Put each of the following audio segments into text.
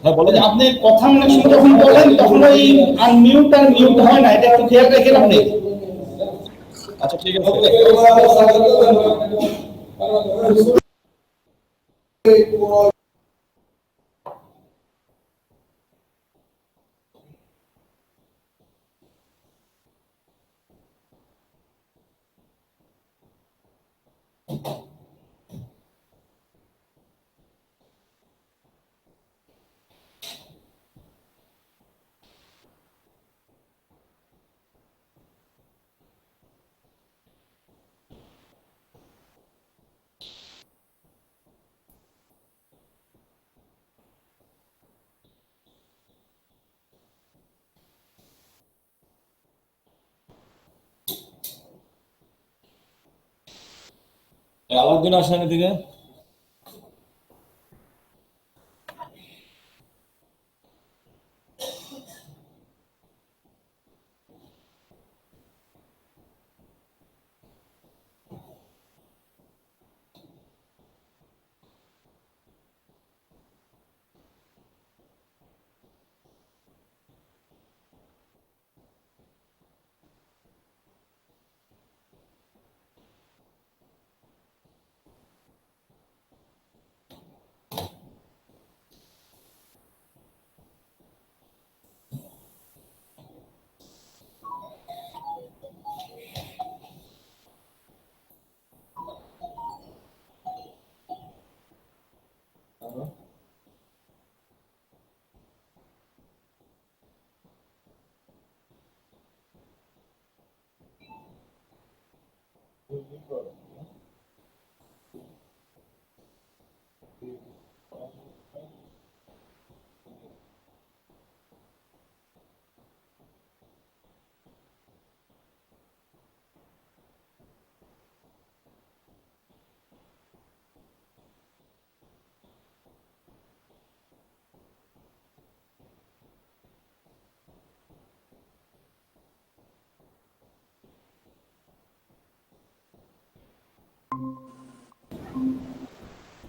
হ্যাঁ বলেন। আপনি কথা মনে শুনে যখন বলেন তখন ওই আনমিউট আর মিউট হয় না, এটা একটু খেয়াল রাখেন আপনি। আচ্ছা ঠিক আছে। আলাউদ্দিন আসেন এদিকে।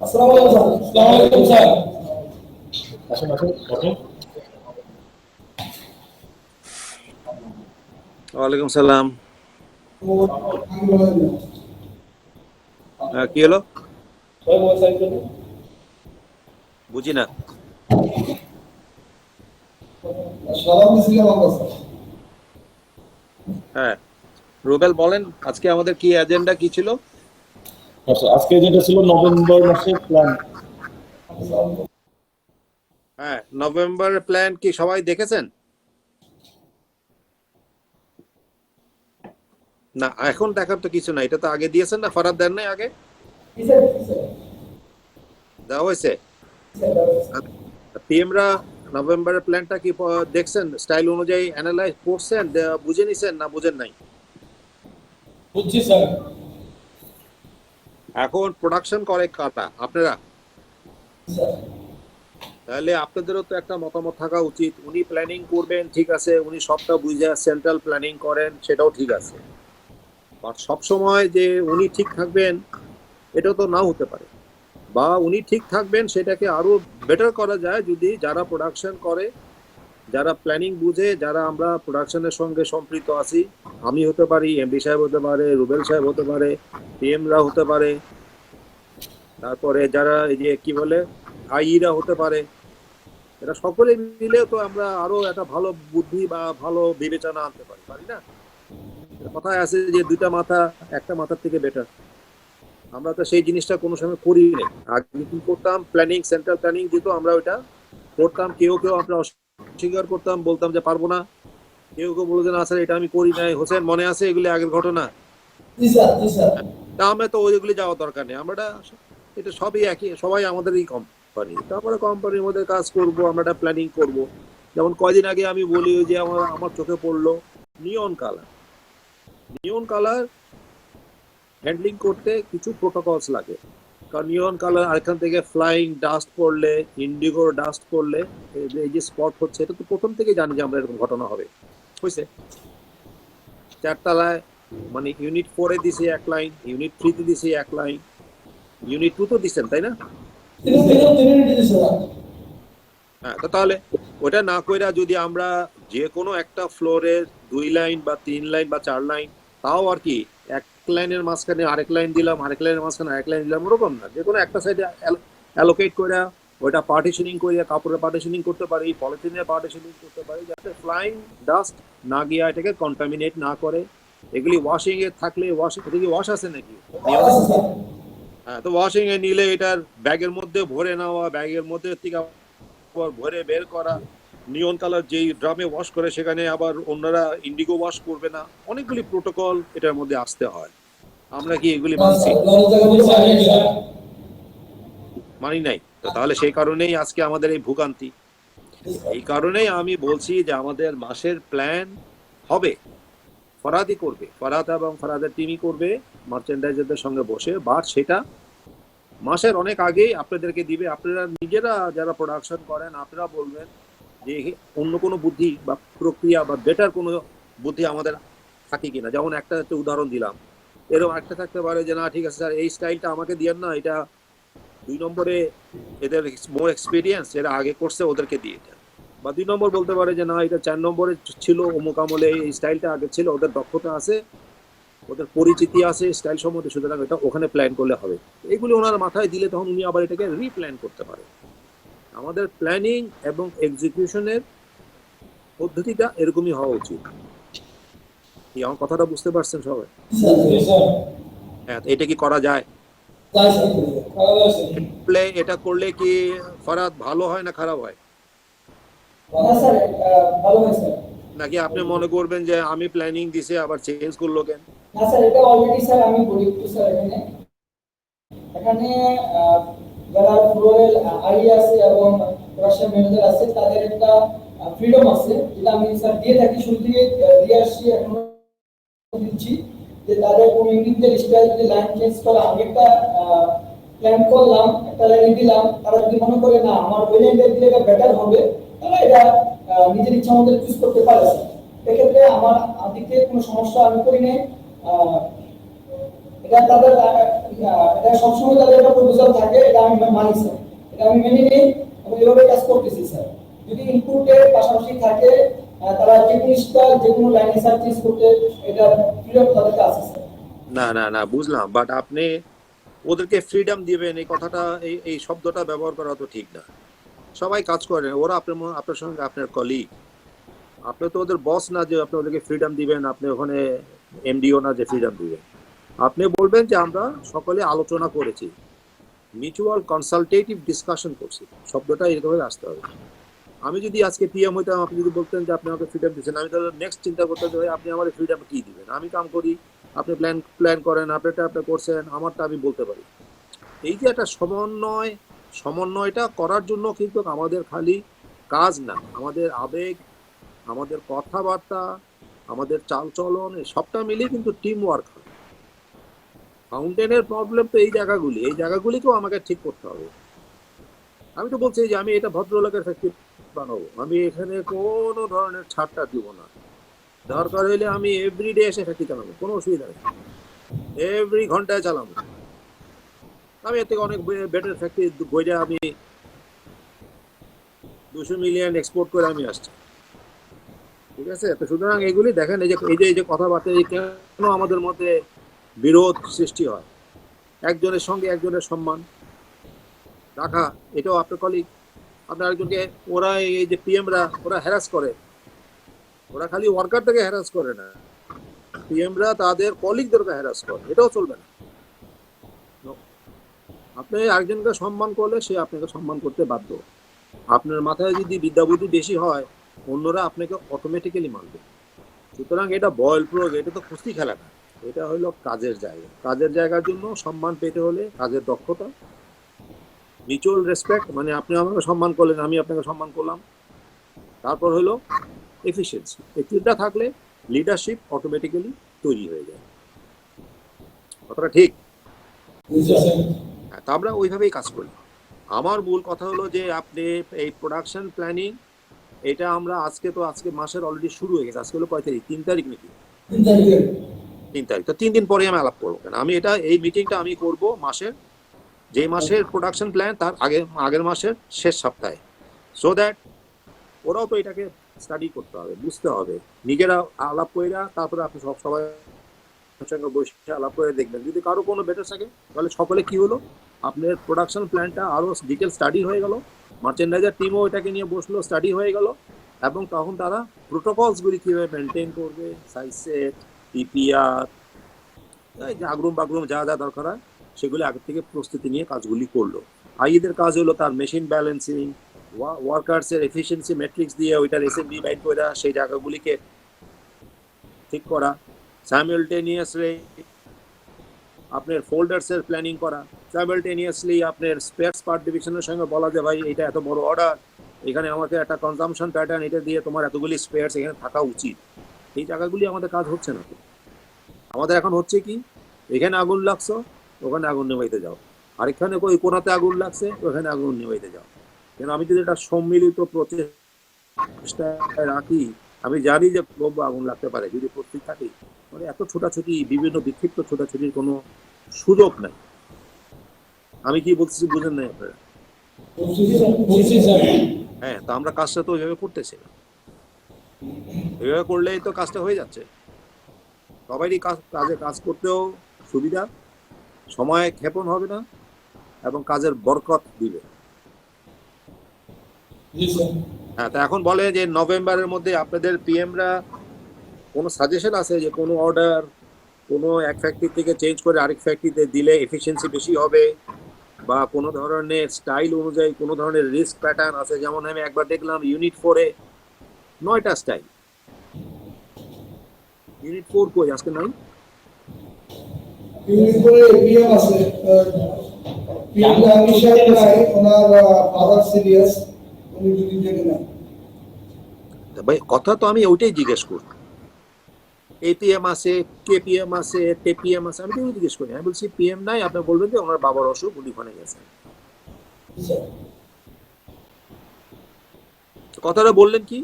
আসসালামু আলাইকুম স্যার। আসুন আসুন বসুন। ওয়ালাইকুম সালাম। কি হলো বুঝি না। হ্যাঁ রুবেল বলেন, আজকে আমাদের কি এজেন্ডা কি ছিল? আচ্ছা আজকে যেটা ছিল নভেম্বর মাসের প্ল্যান। হ্যাঁ নভেম্বরের প্ল্যান কি সবাই দেখেছেন? না এখন দেখার তো কিছু না, এটা তো আগে দিয়েছেন না, ফারাদ দেন নাই আগে? দেওয়া হয়েছে। পিএমরা নভেম্বরের প্ল্যানটা কি দেখছেন? স্টাইল অনুযায়ী অ্যানালাইজ করছেন, বুঝে নিছেন না বুঝেন নাই? বুঝছি স্যার। এখন প্রোডাকশন করে কাটা আপনারা, তাহলে আপনাদেরও তো একটা মতামত থাকা উচিত। উনি প্ল্যানিং করবেন ঠিক আছে, উনি সবটা বুঝে সেন্ট্রাল প্ল্যানিং করেন সেটাও ঠিক আছে, বাট সবসময় যে উনি ঠিক থাকবেন এটাও তো নাও হতে পারে, বা উনি ঠিক থাকবেন সেটাকে আরো বেটার করা যায় যদি যারা প্রোডাকশন করে, যারা প্ল্যানিং বুঝে, যারা আমরা প্রোডাকশনের সঙ্গে সম্পৃক্ত আছি, আমি হতে পারি, এমডি সাহেব হতে পারে, রুবেল সাহেব হতে পারে, পিএমরা হতে পারে, তারপরে যারা এই যে কি বলে আইরা হতে পারে, এরা সকলে মিলে তো আমরা আরো একটা ভালো বুদ্ধি বা ভালো বিবেচনা আনতে পারি না? কথায় আছে যে দুইটা মাথা একটা মাথার থেকে বেটার। আমরা তো সেই জিনিসটা কোনো সময় করি নাই। আগে কি করতাম, প্ল্যানিং সেন্ট্রাল প্ল্যানিং যেত আমরা ওইটা করতাম, কেউ আমরা অস্বীকার করতাম, বলতাম যে পারবো না, কেউ বলতেন না স্যার এটা আমি করি নাই। হোসেন মনে আছে এগুলি আগের ঘটনা? তা আমরা তো ওইগুলি যাওয়ার দরকার নেই, আমরা এটা সবই একই, সবাই আমাদেরই কম। কোম্পানি, তারপরে কোম্পানির মধ্যে কাজ করব, আমরা একটা প্ল্যানিং করব। যেমন কয়দিন আগে আমি বলি ওই যে আমার আমার চোখে পড়লো নিয়ন কালার। নিয়ন কালার হ্যান্ডলিং করতে কিছু প্রোটোকলস লাগে, কারণ নিয়ন কালার আরেকখান থেকে ফ্লাইং ডাস্ট পড়লে, ইন্ডিগো ডাস্ট পড়লে এই যে স্পট হচ্ছে, এটা তো প্রথম থেকে জানি যে আমরা এরকম ঘটনা হবে। বুঝছে, চারতলায় মানে ইউনিট 4-এ দিছে এক লাইন, ইউনিট 3-তে দিছে এক লাইন, ইউনিট 2 তো দিচ্ছেন তাই না? হ্যাঁ, তো তাহলে ওটা না কইরা যদি আমরা যে কোনো একটা ফ্লোরের 2 লাইন বা 3 লাইন বা 4 লাইন, তাও আর কি এক লাইনের মাঝখানে আরেক লাইন দিলাম, আরেক লাইনের মাঝখানে আরেক লাইন দিলাম, ওরকম না, যে কোনো একটা সাইডে অ্যালোকেট করে ওইটা পার্টিশনিং করে, কাপড়ের পার্টিশনিং করতে পারি, পলিথিনের পার্টিশনিং করতে পারি, যাতে ফ্লাইং ডাস্ট না গিয়ে এটাকে কন্টামিনেট না করে। এগুলি ওয়াশিং এ থাকলে এটা কি ওয়াশ আছে নাকি? হ্যাঁ, তো ওয়াশিং এ নিলে এটার ব্যাগের মধ্যে ভরে নেওয়া, ব্যাগের মধ্যে থেকে আবার ভরে বের করা, নিয়ন কালার যেই ড্রামে ওয়াশ করে সেখানে আবার অন্যরা ইন্ডিগো ওয়াশ করবে না, অনেকগুলি প্রোটোকল এটার মধ্যে আসতে হয়। আমরা কি এগুলি মানছি? মানি নাই। তো তাহলে সেই কারণেই আজকে আমাদের এই ভোগান্তি। এই কারণেই আমি বলছি যে আমাদের মাসের প্ল্যান হবে, ফরাদি করবে, ফরাদ এবং ফরাদের টিমই করবে মার্চেন্ডাইজারদের সঙ্গে বসে, বাট সেটা মাসের অনেক আগেই আপনাদেরকে দিবে। আপনারা নিজেরা যারা প্রোডাকশন করেন আপনারা বলবেন যে অন্য কোনো বুদ্ধি বা প্রক্রিয়া বা বেটার কোনো বুদ্ধি আমাদের থাকে কিনা। যেমন একটা উদাহরণ দিলাম, এরকম একটা থাকতে পারে যে না ঠিক আছে স্যার, এই স্টাইলটা আমাকে দিয়েন না, এটা 2 নম্বরে এদের মোর এক্সপিরিয়েন্স, এরা আগে করছে, ওদেরকে দিয়ে দেন। বা 2 নম্বর বলতে পারে যে না, এটা 4 নম্বরে ছিল, অমুক আমলে এই স্টাইলটা আগে ছিল, ওদের দক্ষতা আছে, ওদের পরিচিতি আছে স্টাইল সম্বন্ধে, সুতরাং এটা ওখানে প্ল্যান করলে হবে। এইগুলি ওনার মাথায় দিলে তখন উনি আবার এটাকে রিপ্ল্যান করতে পারে। আমাদের প্ল্যানিং এবং এক্সিকিউশনের পদ্ধতিটা এরকমই হওয়া উচিত। কি আমার কথাটা বুঝতে পারছেন সবাই? হ্যাঁ, এটা কি করা যায়? এটা করলে কি ফরাদ ভালো হয় না খারাপ হয়? নাকি আপনি মনে করবেন যে আমি প্ল্যানিং দিছি আবার চেঞ্জ করলো কেন? না স্যার, এটা অলরেডি স্যার আমি বলি একটু স্যার, এখানে যারা ফ্লোরাল আই আছে এবং প্রোডাকশন ম্যানেজার আছে, তাদের একটা ফ্রিডম আছে, যেটা আমি স্যার দিয়ে থাকি, শুরু থেকে দিয়ে আসছি, এখন দিচ্ছি, যে তাদের কোনো ইন্ডিভিজুয়াল স্টাইল যদি লাইন চেঞ্জ করে, আমি একটা প্ল্যান করলাম, একটা লাইন দিলাম, তারা যদি মনে করে না আমার ওই লাইনটা দিলে এটা বেটার হবে, তাহলে এটা নিজের ইচ্ছা মতো চুজ করতে পারে। এক্ষেত্রে আমার দিক থেকে কোনো সমস্যা আমি করি নাই। এটা তাদের এটা সবসময় তাদের একটা প্রপোজাল থাকে, এটা আমি মানি স্যার, এটা আমি মেনে নিই এবং এভাবে কাজ করতেছি স্যার। যদি ইনপুটের পাশাপাশি থাকে, তারা যে কোনো স্টাইল যে কোনো লাইন সার্চ করতে, এটা ফ্রিডম তাদের কাছে স্যার। না না না, বুঝলাম, বাট আপনি ওদেরকে ফ্রিডম দিবেন, এই কথাটা, এই শব্দটা ব্যবহার করা তো ঠিক না। সবাই কাজ করেন, ওরা আপনার সঙ্গে আপনার কলিগ, আপনি তো ওদের বস না যে আপনি ওদেরকে ফ্রিডম দিবেন, আপনি ওখানে এমডিও না যে ফ্রিডম দিবেন। আপনি বলবেন যে আমরা সকলে আলোচনা করেছি, মিউচুয়াল কনসালটেটিভ ডিসকাশন করছি, শব্দটা এরকমই আসতে হবে। আমি যদি আজকে পিএম হইতাম, আপনি যদি বলতেন যে আপনি আমাকে ফ্রিডম দিচ্ছেন, আমি তাহলে নেক্সট চিন্তা করতে যে আপনি আমার ফ্রিডম কি দিবেন। আমি কাম করি, আপনি প্ল্যান করেন, আপনারটা আপনি করছেন, আমারটা আমি বলতে পারি। এই যে একটা সমন্বয়টা করার জন্য কিন্তু আমাদের খালি কাজ না, আমাদের আবেগ, আমাদের কথাবার্তা, আমাদের চালচলন, সবটা মিলিয়ে কিন্তু টিম ওয়ার্ক হয়। ফাউন্টেনের প্রবলেম তো এই জায়গাগুলিকেও আমাকে ঠিক করতে হবে। আমি তো বলছি যে আমি এটা ভদ্রলোকের ফ্যাক্টরি বানাবো, আমি এখানে কোনো ধরনের ছাড়টা দিব না। দরকার হইলে আমি এভরিডে এসে ফ্যাক্টরি চালাবো, কোনো অসুবিধা নেই, এভরি ঘন্টায় চালাবো। আমি এর থেকে অনেক বেটার ফ্যাক্টরি বইটা আমি 200 মিলিয়ন এক্সপোর্ট করে আমি আসছি, ঠিক আছে? তো সুতরাং এগুলি দেখেন, এই যে কথাবার্তা, কেন আমাদের মধ্যে বিরোধ সৃষ্টি হয়, একজনের সঙ্গে একজনের সম্মান রাখা, এটাও আপনার কলিগ, আপনার একজনকে, ওরা এই যে পিএমরা ওরা হ্যারাস করে, ওরা খালি ওয়ার্কারটাকে হ্যারাস করে না, পিএমরা তাদের কলিগদেরকে হ্যারাস করে, এটাও চলবে না। আপনি একজনকে সম্মান করলে সে আপনাকে সম্মান করতে বাধ্য। আপনার মাথায় যদি বিদ্যা বুদ্ধি বেশি হয়, অন্যরা আপনাকে অটোমেটিক্যালি মানবে। সুতরাং এটা বল প্রয়োগ, এটা তো কুস্তি খেলা না, এটা হলো কাজের জায়গা। কাজের জায়গার জন্য সম্মান পেতে হলে কাজের দক্ষতা মিউচুয়াল রেসপেক্ট, মানে আপনি আমাকে সম্মান করলেন, আমি আপনাকে সম্মান করলাম। তারপর হলো এফিসিয়েন্সি। এই তিনটা থাকলে লিডারশিপ অটোমেটিক্যালি তৈরি হয়ে যায়। কথাটা ঠিক? হ্যাঁ, তা আমরা ওইভাবেই কাজ করি। আমার মূল কথা হলো যে আপনি এই প্রোডাকশন প্ল্যানিং, এটা আমরা আজকে মাসের অলরেডি শুরু হয়ে গেছে। আজকে হলো কয় তারিখ? 3 তারিখ নাকি? 3 তারিখ। তো 3 দিন পরে আমি আলাপ করবো। কেন আমি এই মিটিংটা আমি করব মাসের, যে মাসের প্রোডাকশন প্ল্যান তার আগের মাসের শেষ সপ্তাহে, সো দ্যাট ওরাও তো এটাকে স্টাডি করতে হবে, বুঝতে হবে, নিজেরা আলাপ কইরা তারপরে আপনি সবাই সঙ্গে বসে আলাপ করে দেখবেন। যদি কারো কোনো বেটার থাকে তাহলে সকলে কি হলো, আপনার প্রোডাকশন প্ল্যানটা আরো ডিটেল স্টাডি হয়ে গেল, মার্চেন্ডাইজার টিমও এটাকে নিয়ে বসলো, স্টাডি হয়ে গেল, এবং তখন তারা প্রোটোকলসগুলি কীভাবে মেনটেন করবে, সাইজ সেট, পিপিআর, আগরুম বাগরুম যা যা দরকার হয় সেগুলি আগে থেকে প্রস্তুতি নিয়ে কাজগুলি করলো। আইদের কাজ হলো তার মেশিন ব্যালেন্সিং, ওয়ার্কার্সের এফিসিয়েন্সি ম্যাট্রিক্স দিয়ে ওইটার এসএমবি বাইট করে সেই জায়গাগুলিকে ঠিক করা, সাইমালটেনিয়াসলি আপনার ফোল্ডার্সের প্ল্যানিং করা, সাইমালটেনিয়াসলি আপনার স্পেয়ার পার্ট ডিভিশনের সঙ্গে বলা যে ভাই এটা এত বড় অর্ডার, এখানে আমাকে একটা কনজাম্পশন প্যাটার্ন এটা দিয়ে তোমার এতগুলি স্পেয়ার্স এখানে থাকা উচিত। এই জায়গাগুলি আমাদের কাজ হচ্ছে না। আমাদের এখন হচ্ছে কি, এখানে আগুন লাগছে ওখানে আগুন নেভাইতে যাও, আরেকখানে ওই কোনাতে আগুন লাগছে ওখানে আগুন নেভাইতে যাও। কেন আমি যদি এটা সম্মিলিত প্রচেষ্টায় রাখি, আমি জানি যে খুব আগুন লাগতে পারে যদি প্রস্তুত থাকি, মানে এত ছোটাছুটি, বিভিন্ন বিক্ষিপ্ত ছোটাছুটির কোনো সুযোগ নাই। আমি কি বলতেছি বুঝেন নাই আপনারা? হ্যাঁ, তা আমরা কাজটা তো ওইভাবে করতেছি না। এভাবে করলেই তো কাজটা হয়ে যাচ্ছে, সবারই কাজ করতেও সুবিধা, সময় ক্ষেপণ হবে না, এবং কাজের বরকত দিবে। হ্যাঁ, তা এখন বলে যে নভেম্বরের মধ্যে আপনাদের পিএমরা কোনো সাজেশন আছে যে কোনো অর্ডার কোনো এক ফ্যাক্টরি থেকে চেঞ্জ করে আরেক ফ্যাক্টরিতে দিলে এফিসিয়েন্সি বেশি হবে, বা কোনো ধরনের স্টাইল অনুযায়ী কোনো ধরনের রিস্ক প্যাটার্ন আছে? যেমন আমি একবার দেখলাম ইউনিট 4-এ 9টা স্টাইল, ইউনিট 4 কই আজকে নাই? ইউনিট 4-এ এপিএম আছে, পিএম আমিশা প্রায় ওনার ফাদার সিরিয়াস, উনি দুদিন থেকে না। ভাই কথা তো আমি ওইটাই জিজ্ঞেস করি, এপিএম আছে, কেপিএম আছে, টেপিএম আছে, আমি তো জিজ্ঞেস করি। আমি বলছি পিএম নাই, আপনি বলবেন যে ওনার বাবার অসুখ, উনি ওখানে গেছেন। কথাটা বললেন কি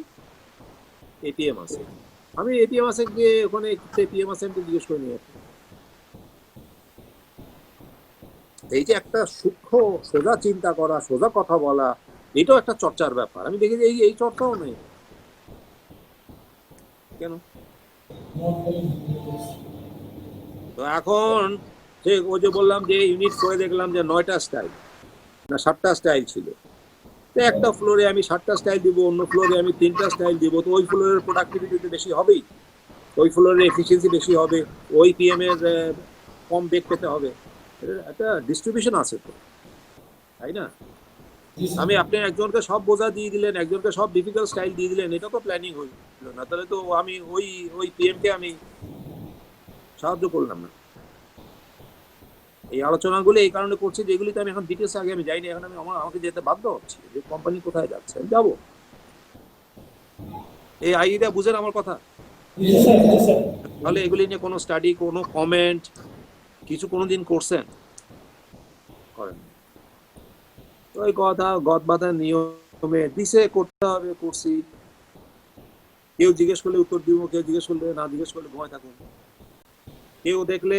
এপিএম আছে, আমি এপিএম আছে গিয়ে ওখানে টেপিএম আছে আমি জিজ্ঞেস করি। এই যে একটা সূক্ষ্ম সোজা চিন্তা করা, সোজা কথা বলা, এটাও একটা চর্চার ব্যাপার। আমি দেখি যে এই চর্চাও নেই কেন? তো এখন ওই যে বললাম যে ইউনিট করে দেখলাম যে 9টা স্টাইল না 7টা স্টাইল ছিল, তো একটা ফ্লোরে আমি 7টা স্টাইল দিব, অন্য ফ্লোরে আমি 3টা স্টাইল দিব, তো ওই ফ্লোরের প্রোডাক্টিভিটি বেশি হবেই, ওই ফ্লোরের এফিসিয়েন্সি বেশি হবে, ওই পিএম এর কম বেগ পেতে হবে। একটা ডিস্ট্রিবিউশন আছে তো, তাই না? আমি আপনি একজনকে সব বোঝা দিয়ে দিলেন, একজনকে সব ডিফিকাল্ট স্টাইল দিয়ে দিলেন, এটা তো প্ল্যানিং হইল না। তাহলে তো আমি ওই পিএম কে আমি সাহায্য করলাম না। এই আলোচনাগুলো এই কারণে করছি যে এগুলিতে আমি এখন ডিটেলস আগে আমি যাইনি, এখন আমি আমাকে যেতে বাধ্য হচ্ছি যে কোম্পানি কোথায় যাচ্ছে আমি যাবো। এই আইডিয়া বুঝেন আমার কথা? তাহলে এগুলি নিয়ে কোনো স্টাডি, কোনো কমেন্ট কিছু কোনোদিন করছেন? করেন। ওই কথা গদ বাঁধা নিয়মে দিছে করতে হবে, করছি। কেউ জিজ্ঞেস করলে উত্তর দিব, কেউ জিজ্ঞেস করলে না, জিজ্ঞেস করলে ভয় থাকুন। কেউ দেখলে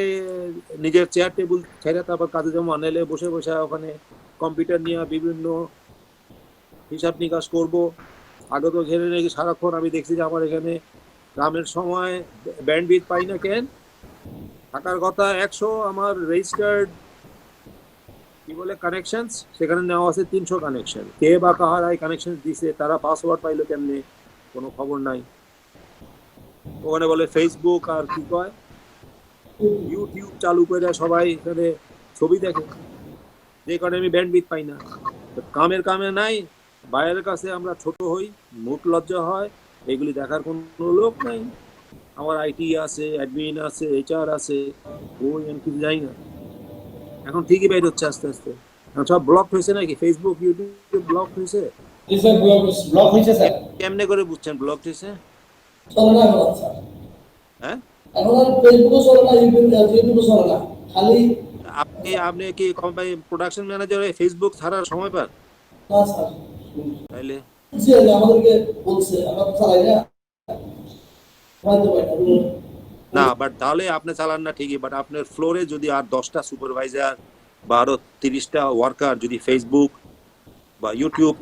নিজের চেয়ার টেবিল ছেড়ে তারপর কাজে জমা আনেলে বসে বসে ওখানে কম্পিউটার নিয়ে বিভিন্ন হিসাব নিকাশ করব। আগে তো ঘেরে নাকি সারাক্ষণ আমি দেখছি যে আমার এখানে গ্রামের সময় ব্যান্ডউইথ পাই না, কেন থাকার কথা 100, আমার রেজিস্টার্ড কি বলে কানেকশনস, সেখানে নেওয়া আছে 300 কানেকশন। কে বা কাহারাই কানেকশন দিছে, তারা পাসওয়ার্ড পাইলো কেমনে, কোনো খবর নাই। ওখানে বলে ফেসবুক আর কি কয় ইউটিউব চালু করে সবাই এখানে ছবি দেখে, যে কারণে আমি ব্যান্ডউইথ পাই না। কামে নাই, বাইরের কাছে আমরা ছোট হই, মুখ লজ্জা হয়, এগুলি দেখার কোনো লোক নাই। আমার আইটি আছে, অ্যাডমিন আছে, এইচআর আছে, ওই আমি কিছু যাই না। এখন ঠিকই বের হচ্ছে আস্তে আস্তে, সব ব্লক হয়েছে নাকি? ফেসবুক ইউটিউব ব্লক হয়েছে? জি স্যার, ব্লক হয়েছে স্যার। কেমনে করে বুঝছেন ব্লক হয়েছে? চলে না এখন স্যার। হ্যাঁ, এখন আর ফেসবুকও চলে না, ইউটিউবও চলে না, খালি। আপনি আপনি কি কোম্পানি প্রোডাকশন ম্যানেজার হয়ে ফেসবুক ছাড়ার সময় পান? না স্যার, তাইলে জি আমাদেরকে বলছে, আমরা তো চালাই না, হয়তো পারি না, বাট তাহলে আপনি চালান না ঠিকই, বাট আপনার ফ্লোরে যদি আর 10টা সুপারভাইজার বা আরো 30টা ওয়ার্কার যদি ফেসবুক বা ইউটিউব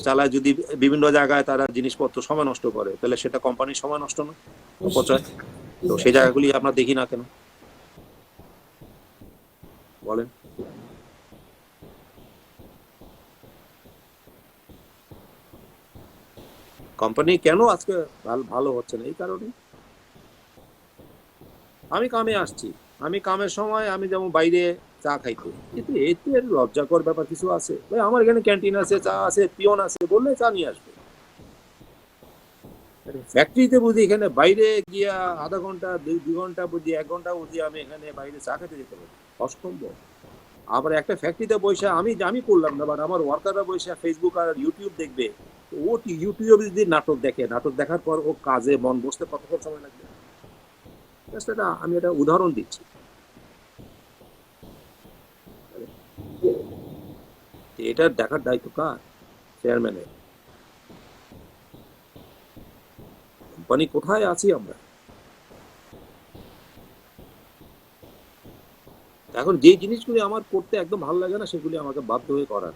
চালায়, যদি বিভিন্ন জায়গায় তারা জিনিসপত্র সময় নষ্ট করে, তাহলে সেটা কোম্পানির সময় নষ্ট না, অপচয়। তো সেই জায়গাগুলি আমরা দেখি না কেন বলেন? কোম্পানি কেন আজকে ভালো হচ্ছে না? এই কারণে আমি কামে আসছি, আমি কামের সময় আমি যেমন বাইরে চা খাইতে, কিন্তু এতে লজ্জাকর ব্যাপার কিছু আছে ভাই? আমার এখানে ক্যান্টিন আছে, চা আছে, পিয়ন আছে, বললে চা নিয়ে আসবে। ফ্যাক্টরিতে বুঝি এখানে বাইরে গিয়া আধা ঘন্টা 2 ঘন্টা বুঝি 1 ঘন্টা বুঝি আমি এখানে বাইরে চা খেতে যেতে পারি? অসম্ভব। আবার একটা ফ্যাক্টরিতে বসে আমি করলাম না, বাট আমার ওয়ার্কাররা বসে ফেসবুক আর ইউটিউব দেখবে। ও ইউটিউবে যদি নাটক দেখে, নাটক দেখার পর ও কাজে মন বসতে কতক্ষণ সময় লাগবে? আমি এটা উদাহরণ দিচ্ছি। এটা দেখার দায়িত্ব কার? চেয়ারম্যানের। কোম্পানি কোথায় আছি আমরা? এখন যে জিনিসগুলি আমার করতে একদম ভালো লাগে না, সেগুলি আমাকে বাধ্য হয়ে করার,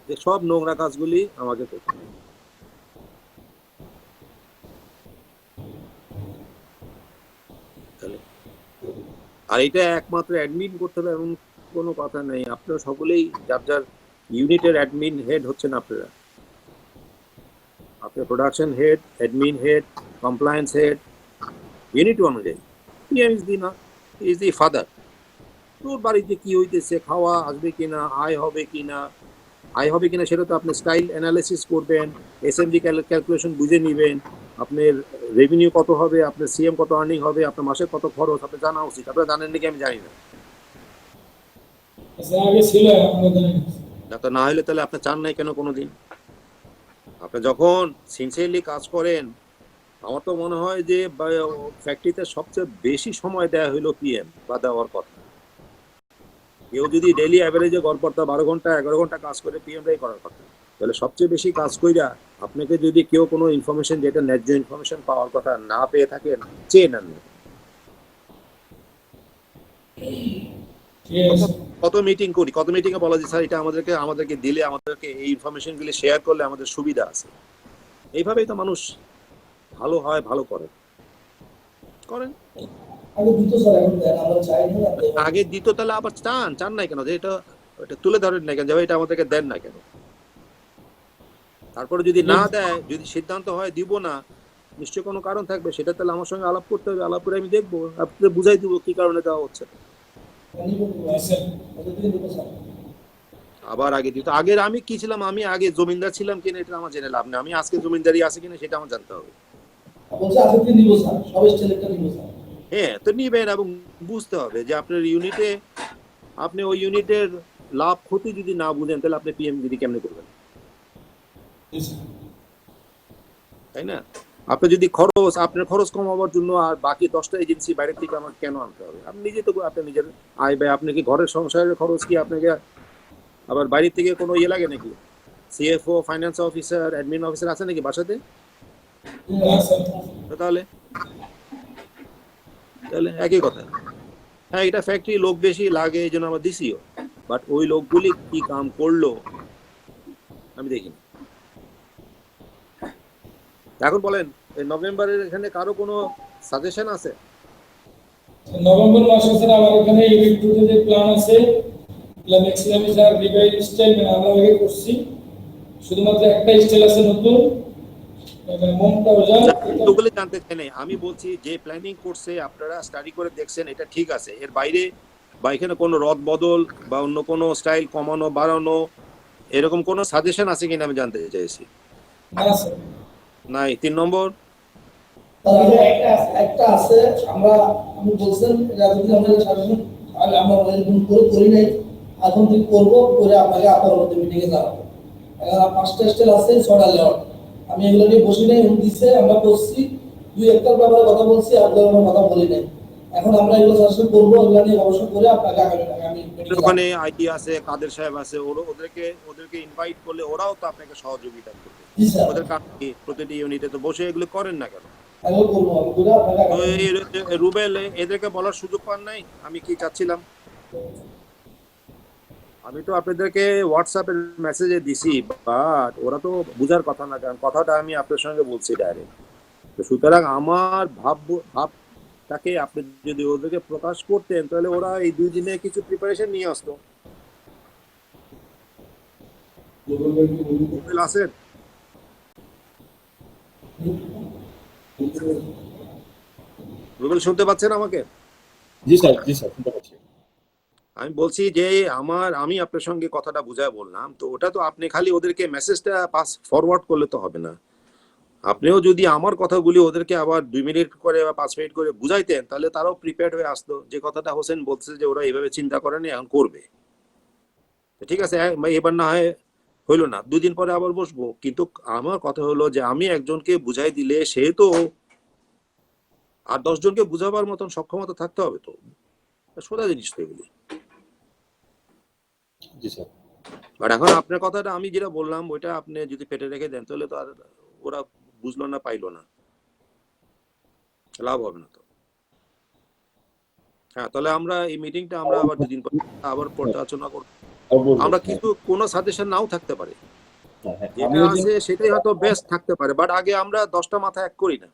যে সব নোংরা কাজগুলি আমাকে করতে হবে। আর এটা একমাত্র অ্যাডমিন করতে হবে এমন কোনো কথা নেই। আপনারা সকলেই যার যার ইউনিটের অ্যাডমিন হেড হচ্ছেন আপনারা। আপনার production head, admin head, compliance head, unit অনুযায়ী। PM is the father. তোর বাড়িতে কি হইতেছে, খাওয়া আসবে কিনা, আয় হবে কিনা সেটা তো আপনি স্টাইল অ্যানালিসিস করবেন, এসএমডি ক্যালকুলেশন বুঝে নেবেন, আপনার রেভিনিউ কত হবে, আপনার সিএম কত আর্নিং হবে, আপনার মাসে কত খরচ, আপনি জানা উচিত। আপনারা জানেন নাকি আমি জানি না। তো না হলে তাহলে আপনি চান নাই কেন কোনোদিন? আপনি যখন সিনসিয়ারলি কাজ করেন, আমার তো মনে হয় যে ফ্যাক্টরিতে সবচেয়ে বেশি সময় দেওয়া হইলো পিএম বা দেওয়ার কথা। কেউ যদি ডেইলি অ্যাভারেজে গড়পড়তা 12 ঘন্টা 11 ঘন্টা কাজ করে, পিএমটাই করার কথা। তাহলে সবচেয়ে বেশি কাজ কইরা আপনাকে যদি কেউ কোনো ইনফরমেশন, যেটা ন্যায্য ইনফরমেশন পাওয়ার কথা, না পেয়ে থাকেন, চেয়ে নেন। কত মিটিং করি, কত মিটিংয়ে বলা যায় স্যার এটা আমাদেরকে দিলে, আমাদেরকে এই ইনফরমেশনগুলি শেয়ার করলে আমাদের সুবিধা আছে। এইভাবেই তো মানুষ ভালো হয়, ভালো করেন। আগে দিত, তাহলে আবার চান নাই কেন? যে এটা তুলে ধরেন না কেন, যে এটা আমাদেরকে দেন না কেন? তারপরে যদি না দেয়, যদি সিদ্ধান্ত হয় দিব না, নিশ্চয়ই কোনো কারণ থাকবে। সেটা তাহলে আমার সঙ্গে আলাপ করতে হবে, আলাপ করে আমি দেখবো, আপনাদের বুঝাই দিব কি কারণে দেওয়া হচ্ছে। আবার আগে দিত। আগের আমি কি ছিলাম? আমি আগে জমিদার ছিলাম কিনা এটা আমার জেনে লাভ নেই। আমি আজকে জমিদারি আছে কিনা সেটা আমার জানতে হবে। হ্যাঁ, তো নিবেন এবং বুঝতে হবে যে আপনার ইউনিটে, আপনি ওই ইউনিটের লাভ ক্ষতি যদি না বুঝেন, তাহলে আপনি পিএম যদি কেমনে করবেন? তাই না? আপনি যদি আপনার খরচ কমাবার জন্য আর বাকি 10টা এজেন্সি বাইরে থেকে আমার কেন আনতে হবে? আপনি নিজে তো আপনার নিজের আয় ব্যয়, আপনি কি ঘরের সংসারের খরচ কি আপনাকে আবার বাইরে থেকে কোনো ইয়ে লাগে নাকি? CFO, finance officer, admin officer আছে নাকি বাসাতে? তাহলে একই কথা। হ্যাঁ, এটা ফ্যাক্টরি লোক বেশি লাগে, এই জন্য আমরা দিছিও, বাট ওই লোকগুলি কি কাম করলো আমি দেখিনি। এখন বলেন, এই নভেম্বরের এখানে কারো কোনো সাজেশন আছে? নভেম্বর মাসে স্যার আমার এখানে ইউনিট 2 তে যে প্ল্যান আছে, ম্যাক্সিমাম স্যার রিভাইজ স্টাইল আমরা আগে করছি, শুধুমাত্র একটা স্টাইল আছে নতুন, ওগুলো জানতে চাই নাই। আমি বলছি যে প্ল্যানিং করছে, আপনারা স্টাডি করে দেখছেন, এটা ঠিক আছে। এর বাইরে বা এখানে কোনো রদ বদল বা অন্য কোনো স্টাইল কমানো বাড়ানো এরকম কোনো সাজেশন আছে কিনা আমি জানতে চাইছি। নাই। 3 নম্বর একটা আছে, আমি বলছেন যদি আমরা সাজেশন আমরা করি নাই, এখন থেকে করবো, করে আপনাকে পরবর্তী মিটিংয়ে জানাবো। এখন 5টা স্টেল আছে, 6টা লেআউট। আমি এগুলো নিয়ে বসি নাই, উনি দিচ্ছে, আমরা করছি, 2-1টার ব্যাপারে কথা বলছি, আপনার কথা বলি নাই। এখন আমরা এগুলো সাজেশন করবো, এগুলো নিয়ে গবেষণা করে আপনাকে আগামী মিটিংয়ে ওখানে আইটি আছে, কাদের সাহেব আছে, ওদেরকে ইনভাইট করলে ওরাও তো আপনাকে সহযোগিতা করবে। জি স্যার, ওদের কাজ কি? প্রতিটি ইউনিটে তো বসে এগুলো করেন না কেন? এগুলো করবো, আমি করে আপনাকে তো এই রুবেল এদেরকে বলার সুযোগ পান নাই? আমি কি চাচ্ছিলাম, আমি তো আপনাদেরকে হোয়াটসঅ্যাপের মেসেজে দিছি, বাট ওরা তো বুঝার কথা না, কারণ কথাটা আমি আপনার সঙ্গে বলছি ডাইরেক্ট। তো সুতরাং আমার ভাবটাকে আপনি যদি ওদেরকে প্রকাশ করতেন, তাহলে ওরা এই 2 দিনে কিছু প্রিপারেশন নিয়ে আসতো। রুবেল আছেন? রুবেল শুনতে পাচ্ছেন আমাকে? জি স্যার, জি স্যার, শুনতে পাচ্ছি। আমি বলছি যে আমি আপনার সঙ্গে কথাটা বুঝায় বললাম, তো ওটা তো আপনি খালি ওদেরকে মেসেজটা পাস ফরওয়ার্ড করলে তো হবে না। আপনিও যদি আমার কথাগুলি ওদেরকে আবার 2 মিনিট করে বা 5 মিনিট করে বুঝাইতেন, তাহলে তারাও প্রিপেয়ার্ড হয়ে আসতো। যে কথাটা হোসেন বলছে যে ওরা এইভাবে চিন্তা করেনি, এখন করবে। ঠিক আছে, এবার না হয় হইলো না, 2 দিন পরে আবার বসবো। কিন্তু আমার কথা হলো যে আমি একজনকে বুঝাই দিলে সে তো আর 10 জনকে বুঝাবার মতন সক্ষমতা থাকতে হবে। তো সোজা জিনিস তো এগুলি। জি স্যার। বাট এখন আপনার কথাটা আমি যেটা বললাম ওইটা আপনি যদি পেটে রেখে দেন, তাহলে তো আর ওরা বুঝলো না, পাইলো না, লাভ হবে না তো। হ্যাঁ, তাহলে আমরা এই মিটিংটা আমরা আবার 2 দিন পর আবার পর্যালোচনা করব। আমরা কিছু কোনো সাজেশন নাও থাকতে পারে, যেটা আছে সেটাই হয়তো বেস্ট থাকতে পারে, বাট আগে আমরা 10টা মাথা এক করি না।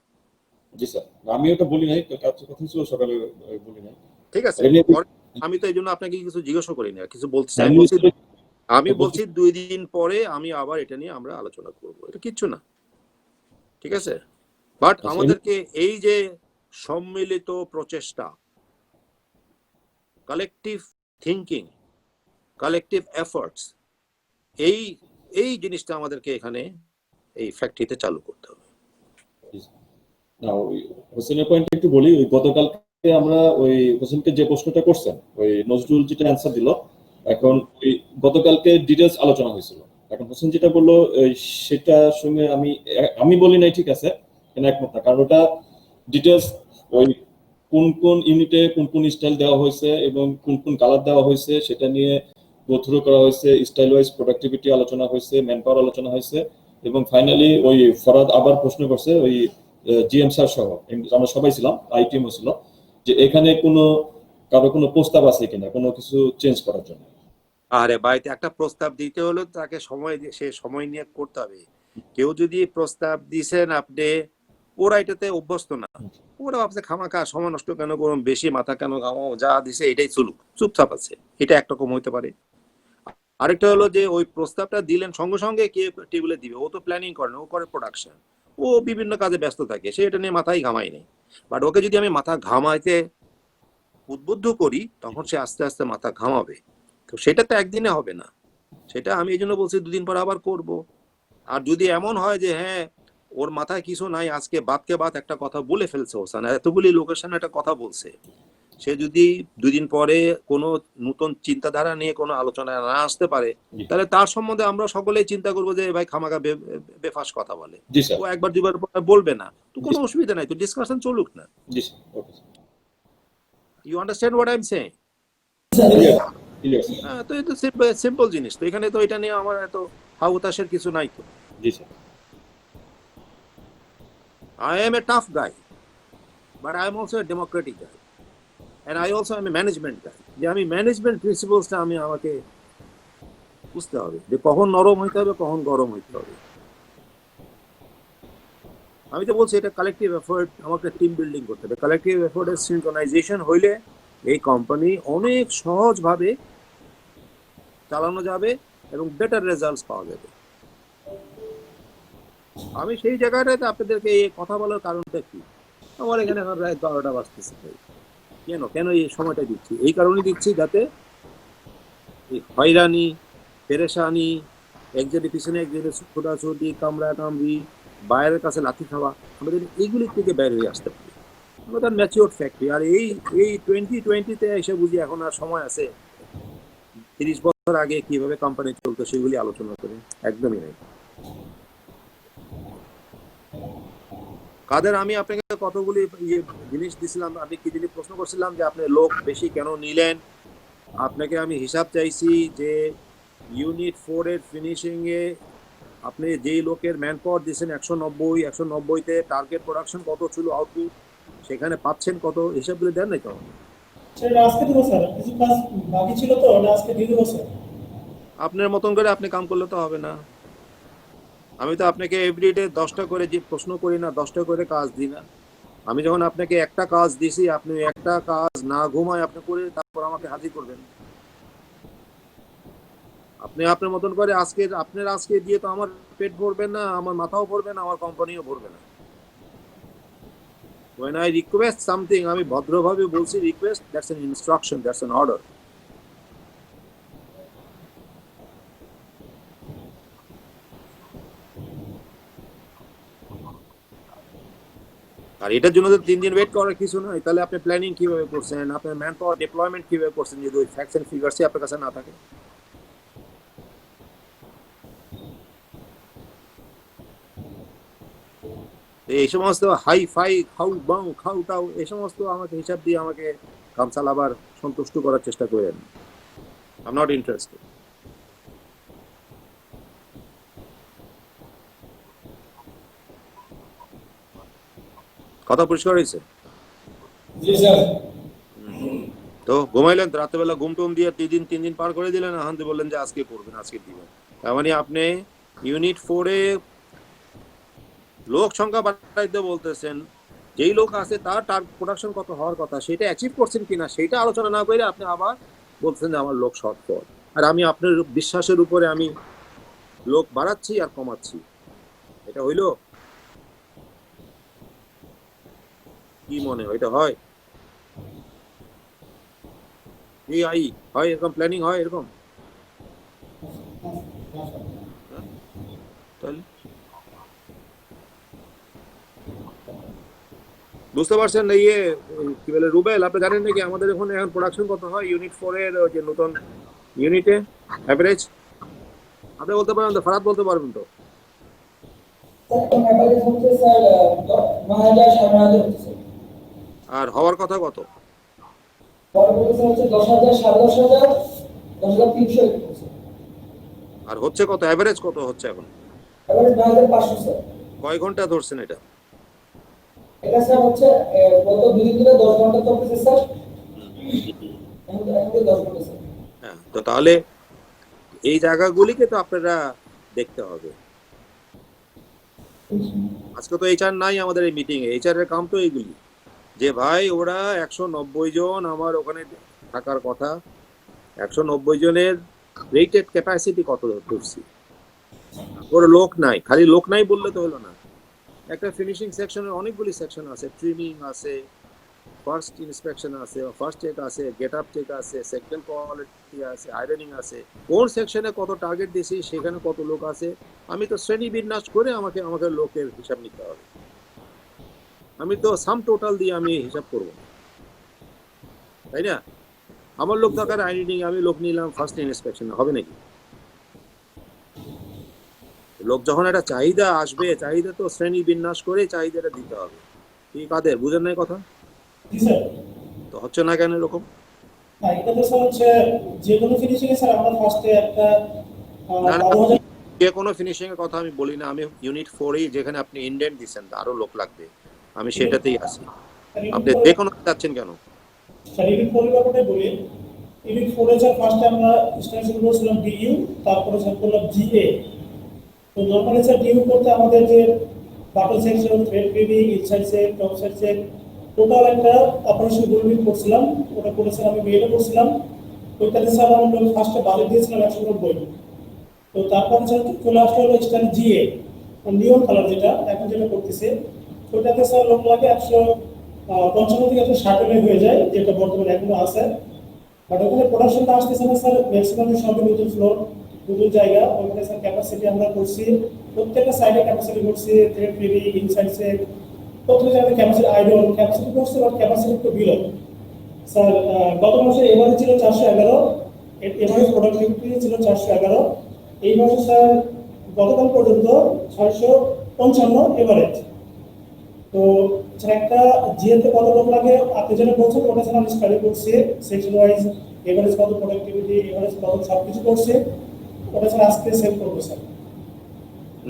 জি স্যার, আমি ওটা বলি নাই, কথা ছিল সকালে, বলি নাই। ঠিক আছে, আমি তো এই জন্য আপনাকে কিছু জিজ্ঞাসা করি না, কিছু বলতে চাই। আমি বলছি 2 দিন পরে আমি আবার এটা নিয়ে আমরা আলোচনা করব, এটা কিচ্ছু না। ঠিক আছে, বাট আমাদেরকে এই যে সম্মিলিত প্রচেষ্টা, কালেকটিভ থিঙ্কিং, কালেকটিভ এফর্টস, এই জিনিসটা আমাদেরকে এখানে এই ফ্যাক্টরিতে চালু করতে হবে। না, ওই হোসেনের পয়েন্ট একটু বলি। ওই গতকালকে আমরা ওই হোসেনকে যে প্রশ্নটা করছেন, ওই নজরুল যেটা অ্যান্সার দিল, এখন ওই গতকালকে ডিটেলস আলোচনা হয়েছিল। এখন হোসেন যেটা বললো সেটার সঙ্গে আমি বলি নাই, ঠিক আছে, কেন একমত না, কারণ ওটা ডিটেলস ওই কোন কোন ইউনিটে কোন কোন স্টাইল দেওয়া হয়েছে এবং কোন কোন কালার দেওয়া হয়েছে সেটা নিয়ে গোথ্রু করা হয়েছে, স্টাইল ওয়াইজ প্রোডাক্টিভিটি আলোচনা হয়েছে, ম্যান পাওয়ার আলোচনা হয়েছে, এবং ফাইনালি ওই ফরাদ আবার প্রশ্ন করছে ওই জিএম স্যার সহ আমরা সবাই ছিলাম, আইটিএমও ছিল, যে এখানে কারো কোনো প্রস্তাব আছে কিনা কোনো কিছু চেঞ্জ করার জন্য। আরে বাড়িতে একটা প্রস্তাব দিতে হলে তাকে সময় নিয়ে করতে হবে। কেউ যদি প্রস্তাব দিছেন আপনি, ওরা এটাতে অভ্যস্ত না, ওরা ভাবছে খামাখা সময় নষ্ট কেন করুন, বেশি মাথা কেন ঘামাও, যা দিছে এটাই চলুক, চুপচাপ আছে। এটা একরকম হইতে পারে। আরেকটা হলো যে ওই প্রস্তাবটা দিলেন সঙ্গে সঙ্গে কে টেবিলে দিবে, ও তো প্ল্যানিং করে না, ও করে প্রোডাকশন, ও বিভিন্ন কাজে ব্যস্ত থাকে, সে এটা নিয়ে মাথায় ঘামাই নেই। বাট ওকে যদি আমি মাথা ঘামাইতে উদ্বুদ্ধ করি, তখন সে আস্তে আস্তে মাথা ঘামাবে। তো সেটা তো একদিনে হবে না, সেটা আমি এই জন্য বলছি 2 দিন পর আবার করব। আর যদি এমন হয় যে হ্যাঁ ওর মাথায় কিছু নাই, আজকে বাতকে বাত একটা কথা বলে ফেলছে, হোসেন এতগুলি লোকের সামনে একটা কথা বলছে, সে যদি 2 দিন পরে কোনো নতুন চিন্তাধারা নিয়ে কোনো আলোচনায় না আসতে পারে, তাহলে তার সম্বন্ধে আমরা সকলেই চিন্তা করবো যে ভাই খামাখা বেফাস কথা বলে। ও একবার 2বার বলবে না তো কোনো অসুবিধা নাই, তো ডিসকাশন চলুক না। You understand what I am saying? তো এটা সিম্পল জিনিস, তো এখানে তো এটা নিয়ে আমার এত হাউতাশের কিছু নাই তো। I am a tough guy, but I am also a democratic guy, and I also am a management guy. যে আমি ম্যানেজমেন্ট প্রিন্সিপালসটা আমাকে বুঝতে হবে, যে কখন নরম হইতে হবে, কখন গরম হইতে হবে। আমি তো বলছি এটা কালেকটিভ এফোর্ট, আমাকে টিম বিল্ডিং করতে হবে। কালেকটিভ এফোর্টের সিনক্রোনাইজেশন হইলে এই কোম্পানি অনেক সহজভাবে চালানো যাবে এবং বেটার রেজাল্টস পাওয়া যাবে। আমি সেই জায়গাটাতে আপনাদেরকে এই কথা বলার কারণটা কি, আমার এখানে এখন প্রায় 12টা বাজতেছে। কেন এই সময়টা দিচ্ছি? এই কারণে দিচ্ছি যাতে এই হয়রানি, পেরেশানি, একজনের পিছনে একজনের ছোটাছুটি, কামড়ি, বাইরের কাছে লাথি খাওয়া, আমাদের এইগুলি থেকে বের হয়ে আসতে পারি। আমাদের ম্যাচিওর ফ্যাক্টরি। আর এই 2020-তে এসে বুঝি এখন আর সময় আছে 30 বছর আগে কিভাবে কোম্পানি চলতো সেগুলি আলোচনা করি, একদমই নাই। কাদের আমি আপনাকে কতগুলি জিনিস দিছিলাম, আপনি কি জিনিস প্রশ্ন করছিলাম যে আপনি লোক বেশি কেন নিলেন, আপনাকে আমি হিসাব চাইছি যে ইউনিট 4 এর ফিনিশিং এ আপনি যেই লোকের ম্যান পাওয়ার দিয়েছেন 190-190-তে টার্গেট প্রোডাকশন কত ছিল আউটপুট, সেখানে পাচ্ছেন কত, হিসাবগুলি দেন নাই তো? সেটা আজকে দেবো স্যার, কিছু কাজ বাকি ছিল তো ওটা আজকে দিয়ে দেবো স্যার। আপনার মতন করে আপনি কাম করলে তো হবে না। আমি তো আপনাকে এভরিডে 10টা করে যে প্রশ্ন করি না, 10টা করে কাজ দিই না। আমি যখন আপনাকে একটা কাজ দিছি, আপনি একটা কাজ না ঘুমায় আপনি করে তারপর আমাকে হাজির করবেন। আপনি আপনার মতন করে আজকে দিয়ে তো আমার পেট ভরবে না, আমার মাথাও ভরবে না, আমার কোম্পানিও ভরবে না। When I request something, আমি ভদ্রভাবে বলছি request, that's an instruction, that's an order. আর এটার জন্য তো 3 দিন ওয়েট করার কিছু নয়। তাহলে আপনি প্ল্যানিং কিভাবে করছেন, আপনার ম্যান পাওয়ার ডিপ্লয়মেন্ট কিভাবে করছেন যদি ওই ফ্যাক্টস এন্ড ফিগারসই আপনার কাছে না থাকে? এই সমস্ত হাই ফাই খাউ বাউ খাউ টাউ এই সমস্ত আমাকে হিসাব দিয়ে আমাকে কাম চালাবার সন্তুষ্ট করার চেষ্টা করেন। I am not interested. কথা পরিষ্কার হয়েছে? জি স্যার। তো ঘুমাইলেন রাতেবেলা, ঘুম টুম দিয়ে 3 দিন পার করে দিলেন, আহান্তে বললেন যে আজকে করবেন, আজকে দিবেন। তার মানে আপনি ইউনিট 4 এ লোক সংখ্যা বাড়াইতে বলতেছেন, যেই লোক আছে তার প্রোডাকশন কত হওয়ার কথা সেটা অ্যাচিভ করছেন কিনা সেটা আলোচনা না করে আপনি আবার বলছেন যে আমার লোক শর্টফল। আর আমি আপনার বিশ্বাসের উপরে আমি লোক বাড়াচ্ছি আর কমাচ্ছি, এটা হইল? কি মনে হয় এটা হয়? হয় এরকম প্ল্যানিং হয় এরকম? তাহলে বুঝতে পারছেন না? কি বলে রুবেল, আপনি জানেন নাকি আমাদের এখন প্রোডাকশন কত হয় ইউনিট 4 এর যে নতুন ইউনিটে এভারেজ? আপনি বলতে পারবেন তো, ফারাদ বলতে পারবেন তো? এভারেজ হচ্ছে স্যার 9000 9000 হচ্ছে। আর হওয়ার কথা কত? পরবর্তী হচ্ছে 10000 10,000 10300 হচ্ছে। আর হচ্ছে কত, এভারেজ কত হচ্ছে এখন? Average 9500 sir. কয় ঘন্টা ধরছেন এটা? এটা স্যার হচ্ছে গত 2 দিন ধরে 10 ঘন্টা চলতেছে স্যার। এখন 10 ঘন্টা স্যার। হ্যাঁ, তো তাহলে এই জায়গাগুলিকে তো আপনারা দেখতে হবে। আজকে তো এইচআর নাই আমাদের এই মিটিং এ, এইচআর এর কাম তো এইগুলি যে ভাই ওরা 190 জন আমার ওখানে থাকার কথা, 190 জনের রেটেড ক্যাপাসিটি কত ধরছি, ওর লোক নাই। খালি লোক নাই বললে তো হলো না। একটা ফিনিশিং সেকশনের অনেকগুলি সেকশন আছে, ট্রিমিং আছে, ফার্স্ট ইন্সপেকশন আছে, ফার্স্ট চেক আছে, গেট আপ চেক আছে, সেকশন কোয়ালিটি আছে, আয়রনিং আছে। কোন সেকশনে কত টার্গেট দিয়েছি, সেখানে কত লোক আছে, আমি তো শ্রেণী বিন্যাস করে আমাকে লোকের হিসাব নিতে হবে। আমি তো সাম টোটাল দিয়ে আমি হিসাব করব, তাই না? আমার লোক দরকার আইরনিং, আমি লোক নিলাম ফার্স্ট ইন্সপেকশন, হবে নাকি? লোক যখন একটা চাহিদা আসবে, চাহিদা তো শ্রেণী বিন্যাস করে চাহিদাটা দিতে হবে। কি কাদের বুঝেন নাই কথা? জি স্যার। তো হচ্ছে না কেন এরকম? না, এটা তো স্যার হচ্ছে যে কোনো ফিনিশিং এ স্যার আমরা ফার্স্টে একটা না না, 12,000 যে কোনো ফিনিশিং এর কথা আমি বলি না, আমি ইউনিট 4 এই যেখানে আপনি ইন্ডেন্ট দিচ্ছেন আরো লোক লাগবে, আমি সেটাতেই আছি। আপনি যে কোনো যাচ্ছেন কেন? স্যার ইউনিট 4 এর ব্যাপারটাই বলি। ইউনিট 4 এ স্যার ফার্স্টে আমরা স্টার্ট শুরু করেছিলাম ডিইউ, তারপরে স্যার করলাম জিএ। তো নরমালি স্যার ডিইউ করতে আমাদের যে button section, thread fining, inside check, top side check, total একটা অপারেশন গভর্নমেন্ট করছিলাম। ওটা করেছিলাম আমি মেইলে করছিলাম। ওইটাতে স্যার আমরা ফার্স্টে বাজেট দিয়েছিলাম 190। তো তারপরে স্যার চলে আসলো হলো স্টার জিএ, নিয়ন কালার যেটা এখন যেটা করতেছে, ওটাতে স্যার লোক লাগে 155 থেকে 160 হয়ে যায়, যেটা বর্তমানে এখনো আছে। বাট ওখানে প্রোডাকশনটা আসতেছে না স্যার, ম্যাক্সিমাম সবই নতুন ফ্লোর, নতুন জায়গা। ওখানে স্যার ক্যাপাসিটি আমরা করছি, প্রত্যেকটা সাইডে ক্যাপাসিটি করছি, থ্রেড ফিনিং, ইনসাইড চেক, প্রত্যেক জায়গায় ক্যাপাসিটি আইডল ক্যাপাসিটি করছে, বাট ক্যাপাসিটি একটু বিলো। স্যার গত মাসে এবারে ছিল 411, এভারেজ প্রোডাক্টিভিটি ছিল 411। এই মাসে স্যার গতকাল পর্যন্ত 655 এভারেজ। তো স্যার একটা জিএতে কত লোক লাগে আপনি যেটা বলছেন ওটা স্যার আমি স্টাডি করছি সেকশন ওয়াইজ, এভারেজ কত প্রোডাক্টিভিটি, এভারেজ কত সবকিছু করছে, ওটা স্যার আজকে সেভ করবো স্যার।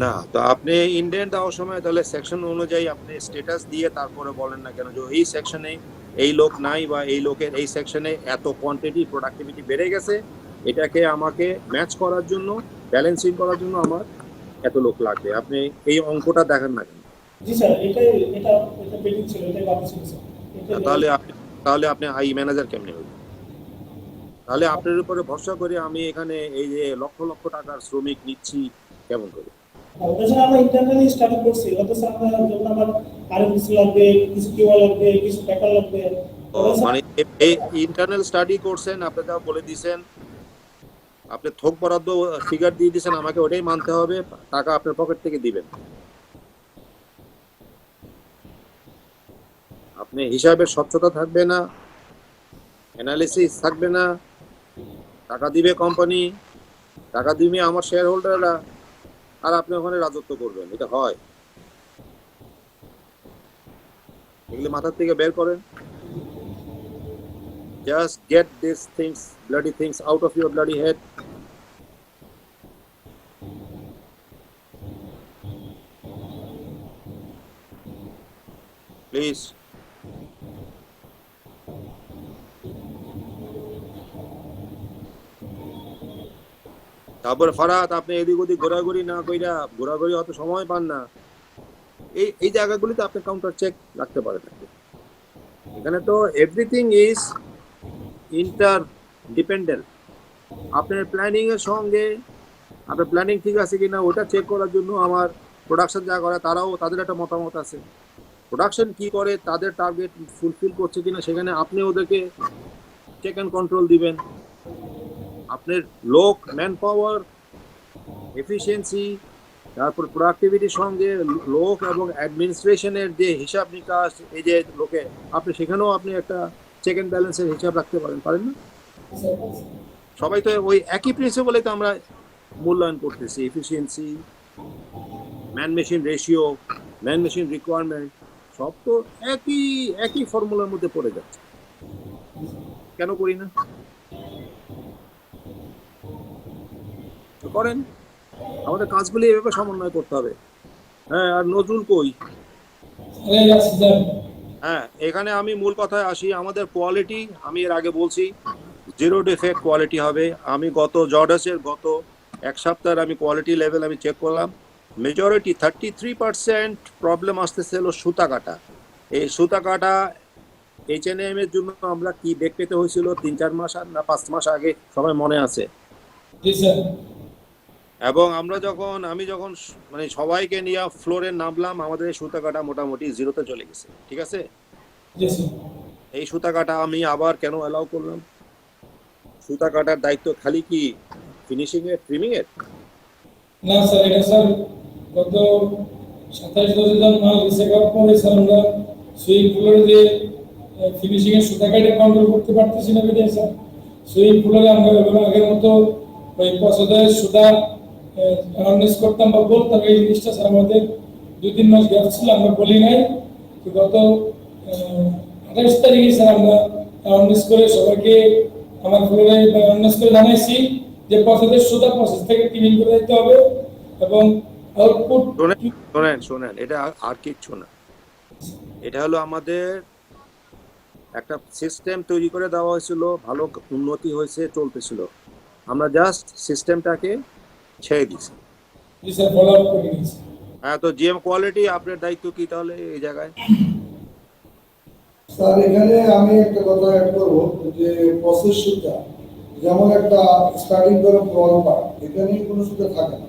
না, তো আপনি ইন্ডেন্ট দেওয়ার সময় তাহলে সেকশন অনুযায়ী আপনি স্ট্যাটাস দিয়ে তারপরে বলেন না কেন যে এই সেকশনে এই লোক নাই বা এই লোকের এই সেকশনে এত কোয়ান্টিটি প্রোডাক্টিভিটি বেড়ে গেছে, এটাকে আমাকে ম্যাচ করার জন্য, ব্যালেন্সিং করার জন্য আমার এত লোক লাগবে। আপনি এই অঙ্কটা দেখেন না কেন? জি স্যার, এটা এটা পেন্ডিং ছিল, এটাই বাকি ছিল স্যার। তাহলে আপনি আই ম্যানেজার কেমনে হইবেন? তাহলে আপনার উপরে ভরসা করে আমি এখানে এই যে লক্ষ লক্ষ টাকার শ্রমিক নিচ্ছি কেমন করে? ওটা স্যার আমরা ইন্টারনালি স্টাডি করছি, ওটা স্যার আমরা যখন আমার আরএমসি লাগবে, কিছু কিউআই লাগবে, কিছু প্যাকার লাগবে, মানে এই ইন্টারনাল স্টাডি করছেন, আপনি যা বলে দিয়েছেন, আপনি থোক বরাদ্দ ফিগার দিয়ে দিয়েছেন, আমাকে ওটাই মানতে হবে, টাকা আপনার পকেট থেকে দিবেন। আপনি হিসাবের স্বচ্ছতা থাকবে না, অ্যানালিসিস থাকবে না, টাকা দিবে কোম্পানি, টাকা দিবে আমার শেয়ার হোল্ডাররা, আর আপনি ওখানে রাজত্ব করবেন। এটা হয়? এগুলো মাথার থেকে বের করেন। Just get these things, bloody things out of your bloody head. Please. তারপর ফারাত, আপনি এদিক ওদিক ঘোরাঘুরি না কইরা, ঘোরাঘুরি অত সময় পান না, এই জায়গাগুলিতে আপনি কাউন্টার চেক রাখতে পারেন। এখানে তো এভরিথিং ইজ ইন্টার ডিপেন্ডেন্ট। আপনার প্ল্যানিং এর সঙ্গে আপনার প্ল্যানিং ঠিক আছে কিনা ওটা চেক করার জন্য আমার প্রোডাকশন যা করে তারাও তাদের একটা মতামত আছে। প্রোডাকশন কি করে, তাদের টার্গেট ফুলফিল করছে কিনা সেখানে আপনি ওদেরকে চেক অ্যান্ড কন্ট্রোল দিবেন। আপনার লোক, ম্যান পাওয়ার, এফিসিয়েন্সি, তারপর প্রোডাক্টিভিটির সঙ্গে লোক এবং অ্যাডমিনিস্ট্রেশনের যে হিসাব নিকাশ, এই যে লোকে আপনি সেখানেও আপনি একটা চেক অ্যান্ড ব্যালেন্সের হিসাব রাখতে পারেন না? সবাই তো ওই একই প্রিন্সিপালে তো আমরা মূল্যায়ন করতেছি। Efficiency, man machine ratio, man machine requirement, সব তো একই ফর্মুলার মধ্যে পড়ে যাচ্ছে। কেন করি না? করেন। আমাদের কাজগুলি এভাবে সমন্বয় করতে হবে। হ্যাঁ, আর নজরুল কই? হ্যাঁ, এখানে আমি মূল কথায় আসি। আমাদের কোয়ালিটি, আমি এর আগে বলছি, জিরো ডিফেক্ট কোয়ালিটি হবে। আমি গত এক সপ্তাহের আমি কোয়ালিটি লেভেল আমি চেক করলাম। মেজরিটি 33% প্রবলেম আসতেছিল সুতা কাটা। এই সুতা কাটা H&M এর জন্য আমরা কি বেগ পেতে হয়েছিল 3-4 মাস না 5 মাস আগে, সবাই মনে আছে। এবং আমি যখন মানে সবাইকে নিয়ে ফ্লোরে নামলাম, আমাদের সুতা কাটা মোটামুটি জিরোতে চলে গেছে। ঠিক আছে? এই সুতা কাটা আমি আবার কেন অ্যালাউ করলাম? সুতা কাটার দায়িত্ব খালি কি ফিনিশিং এর, ট্রিমিং এর? না স্যার, এটা স্যার গত 27 মাল রিসেট করার পরে স্যার আমরা সুইং পুলের যে ফিনিশিং এর সুতা কাটা কন্ট্রোল করতে পারতেছি না বিধায় স্যার সুইং পুলের আমরা আগের মতো ওই পছন্দের সুতা অ্যানাউন্স করতাম বা বলতাম, এই জিনিসটা স্যার আমাদের 2-3 মাস গ্যাপ ছিল, আমরা বলি নাই। তো গত 28 তারিখে স্যার আমরা অ্যানাউন্স করে সবাইকে আমার ফ্লোরে অ্যানাউন্স করে জানাইছি যে পছন্দের সুতা প্রসেস থেকে ক্লিন করে দিতে হবে এবং আউটপুট। শোনেন, এটা আর কিচ্ছু না। এটা হলো আমাদের একটা সিস্টেম তৈরি করে দেওয়া হয়েছিল, ভালো উন্নতি হয়েছে, চলতেছিল। আমরা জাস্ট সিস্টেমটাকে ছেড়ে দিছি। হ্যাঁ, তো জিএম কোয়ালিটি আপনার দায়িত্ব কি তাহলে এই জায়গায়? স্যার এখানে আমি একটা কথা অ্যাড করবো যে প্রসেস সুতা যেমন একটা স্টার্টিং করে ফ্রন্ট পার্ট, এখানে কোনো সুতা থাকে না,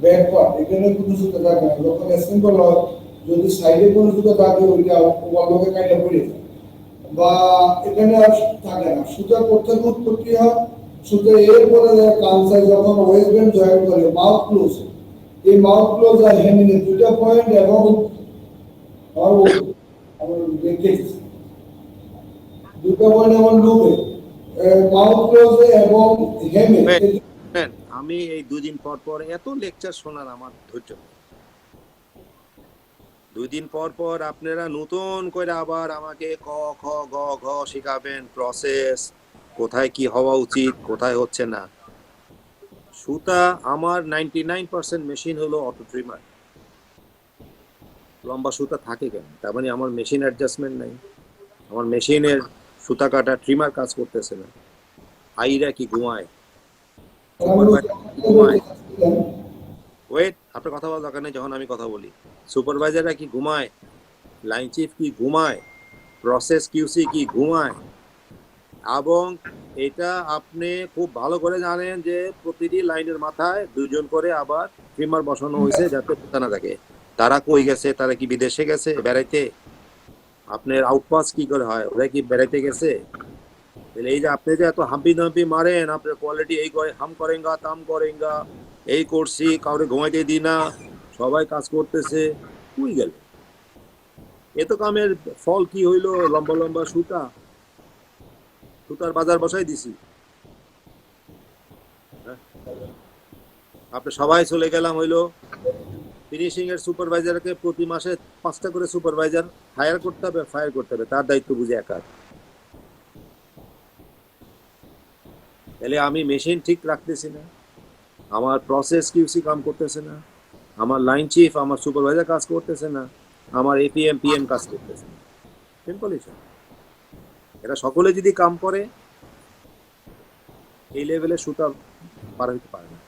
ব্যাক পার্ট এখানে কোনো সুতা থাকে না। যখন অ্যাসেম্বল হয় যদি সাইডে কোনো সুতা থাকে ওইটা ওয়ালকে কাটা পড়ে যায় বা এখানে আর থাকে না। সুতা প্রত্যেক উৎপত্তি হয় সুতা এরপরে কানসাই যখন ওয়েস্ট ব্যান্ড জয়েন করে মাউথ ক্লোজ, এই মাউথ ক্লোজ আর হ্যান্ডিংয়ে 2টা পয়েন্ট এবং আমার দেখেছি 2টা পয়েন্ট এমন লুপে মাউথ ক্লোজে এবং হেমে হ্যাঁ, আমি এই 2 দিন পর পর এত লেকচার শোনার আমার ধৈর্য নেই। 2 দিন পর পর আপনারা নতুন করে আবার আমাকে ক খ গ ঘ শেখাবেন, প্রসেস কোথায় কি হওয়া উচিত, কোথায় হচ্ছে না। সুতা আমার 99% মেশিন হলো অটো ট্রিমার। লম্বা সুতা থাকে কেন? তার মানে আমার মেশিন অ্যাডজাস্টমেন্ট নাই, আমার মেশিনের সুতা কাটা ট্রিমার কাজ করতেছে না। আইরা কি ঘুমায়, সুপারভাইজার ঘুমায়। ওয়েট, আপনার কথা বলার দরকার নেই যখন আমি কথা বলি। সুপারভাইজাররা কি ঘুমায়, লাইন চিফ কি ঘুমায়, প্রসেস কিউসি কি ঘুমায়? এবং এটা আপনি খুব ভালো করে জানেন যে প্রতিটি লাইনের মাথায় 2জন করে আবার ট্রিমার বসানো হয়েছে যাতে সুতা না থাকে। তারা কই গেছে? তারা কি বিদেশে গেছে বেড়াইতে? আপনার আউটপাস কি করে হয়? ওরা কি বেড়াইতে গেছে? তাহলে এই যে আপনি যে এত হাম্পি দাম্পি মারেন, আপনার কোয়ালিটি এই করে হাম করেঙ্গা তাম করেঙ্গা, এই করছি, কাউরে ঘুমাইতে দিই না, সবাই কাজ করতেছে, কই গেল? এ তো কামের ফল কি হইলো? লম্বা লম্বা সুতা, সুতার বাজার বসাই দিছি। আপনি সবাই চলে গেলাম হইলো ফিনিশিং এর সুপারভাইজারকে প্রতি মাসে 5টা করে সুপারভাইজার হায়ার করতে হবে, ফায়ার করতে হবে, তার দায়িত্ব বুঝে একা। তাহলে আমি মেশিন ঠিক রাখতেছি না, আমার প্রসেস কিউসি কাম করতেছে না, আমার লাইন চিফ আমার সুপারভাইজার কাজ করতেছে না, আমার এপিএম পিএম কাজ করতেছে না। Simple issue. এরা সকলে যদি কাম করে এই লেভেলে সুতা পার হইতে পারে না।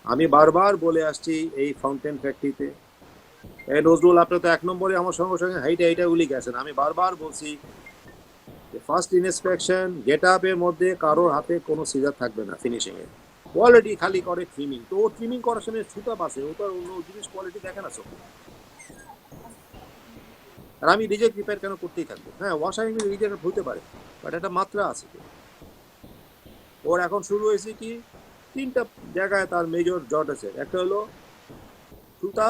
আমি বারবার বলে আসছি এই ফাউন্টেন ফ্যাক্টরিতে, এই নজরুল আপনি তো 1 নম্বরে আমার সঙ্গে সঙ্গে হাইটে হাইটে উলি গেছেন। আমি বারবার বলছি যে ফার্স্ট ইন্সপেকশন গেট আপের মধ্যে কারোর হাতে কোনো সিজার থাকবে না ফিনিশিং এ। কোয়ালিটি খালি করে ট্রিমিং, তো ও ট্রিমিং করার সময় সুতা বাসে, ও তো অন্য জিনিস কোয়ালিটি দেখে না চোখে। আর আমি রিজেক্ট রিপেয়ার কেন করতেই থাকবো? হ্যাঁ, ওয়াশারিং রিজেক্ট হতে পারে, বাট একটা মাত্রা আছে। ওর এখন শুরু হয়েছে কি 3টা জায়গায় তার মেজর জট আছে। একটা হলো সুতা,